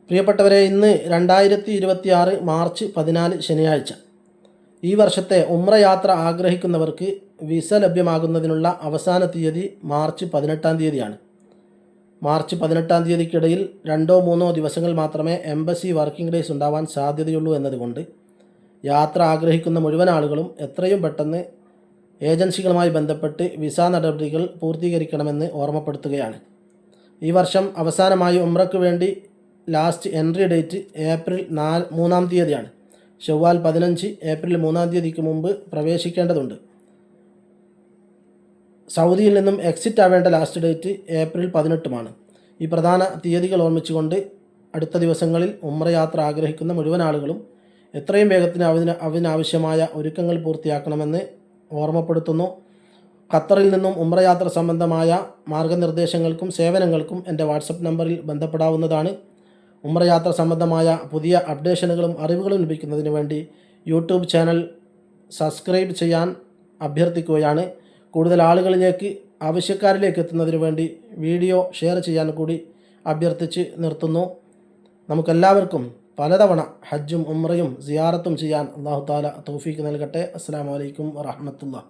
പ്രിയപ്പെട്ടവരെ, ഇന്ന് 2026 മാർച്ച് 14 ശനിയാഴ്ച. ഈ വർഷത്തെ ഉംറ യാത്ര ആഗ്രഹിക്കുന്നവർക്ക് വിസ ലഭ്യമാകുന്നതിനുള്ള അവസാന തീയതി മാർച്ച് 18 തീയതിയാണ്. മാർച്ച് 18 തീയതിക്കിടയിൽ 2-3 ദിവസങ്ങൾ മാത്രമേ എംബസി വർക്കിംഗ് ഡേയ്സ് ഉണ്ടാവാൻ സാധ്യതയുള്ളൂ എന്നതുകൊണ്ട് യാത്ര ആഗ്രഹിക്കുന്ന മുഴുവൻ ആളുകളും എത്രയും പെട്ടെന്ന് ഏജൻസികളുമായി ബന്ധപ്പെട്ട് വിസ നടപടികൾ പൂർത്തീകരിക്കണമെന്ന് ഓർമ്മപ്പെടുത്തുകയാണ്. ഈ വർഷം അവസാനമായി ഉംറയ്ക്ക് വേണ്ടി ലാസ്റ്റ് എൻട്രി ഡേറ്റ് ഏപ്രിൽ 3 തീയതിയാണ്. ഷവ്വാൽ 15, ഏപ്രിൽ 3 തീയതിക്ക് മുമ്പ് പ്രവേശിക്കേണ്ടതുണ്ട്. സൗദിയിൽ നിന്നും എക്സിറ്റ് ആവേണ്ട ലാസ്റ്റ് ഡേറ്റ് ഏപ്രിൽ 18 ഈ പ്രധാന തീയതികൾ ഓർമ്മിച്ചുകൊണ്ട് അടുത്ത ദിവസങ്ങളിൽ ഉംറ യാത്ര ആഗ്രഹിക്കുന്ന മുഴുവൻ ആളുകളും എത്രയും വേഗത്തിന് അതിനാവശ്യമായ ഒരുക്കങ്ങൾ പൂർത്തിയാക്കണമെന്ന് ഓർമ്മപ്പെടുത്തുന്നു. ഖത്തറിൽ നിന്നും ഉംറ യാത്ര സംബന്ധമായ മാർഗനിർദ്ദേശങ്ങൾക്കും സേവനങ്ങൾക്കും എൻ്റെ വാട്സപ്പ് നമ്പറിൽ ബന്ധപ്പെടാവുന്നതാണ്. ഉംറ യാത്ര സംബന്ധമായ പുതിയ അപ്ഡേഷനുകളും അറിവുകളും ലഭിക്കുന്നതിന് വേണ്ടി യൂട്യൂബ് ചാനൽ സബ്സ്ക്രൈബ് ചെയ്യാൻ അഭ്യർത്ഥിക്കുകയാണ്. കൂടുതൽ ആളുകളിലേക്ക്, ആവശ്യക്കാരിലേക്ക് എത്തുന്നതിന് വേണ്ടി വീഡിയോ ഷെയർ ചെയ്യാൻ കൂടി അഭ്യർത്ഥിച്ച് നിർത്തുന്നു. നമുക്കെല്ലാവർക്കും പലതവണ ഹജ്ജും ഉംറയും സിയാറത്തും ചെയ്യാൻ അല്ലാഹു തആല തൗഫീക്ക് നൽകട്ടെ. അസ്സലാമു അലൈക്കും വറഹ്മത്തുള്ളാഹി.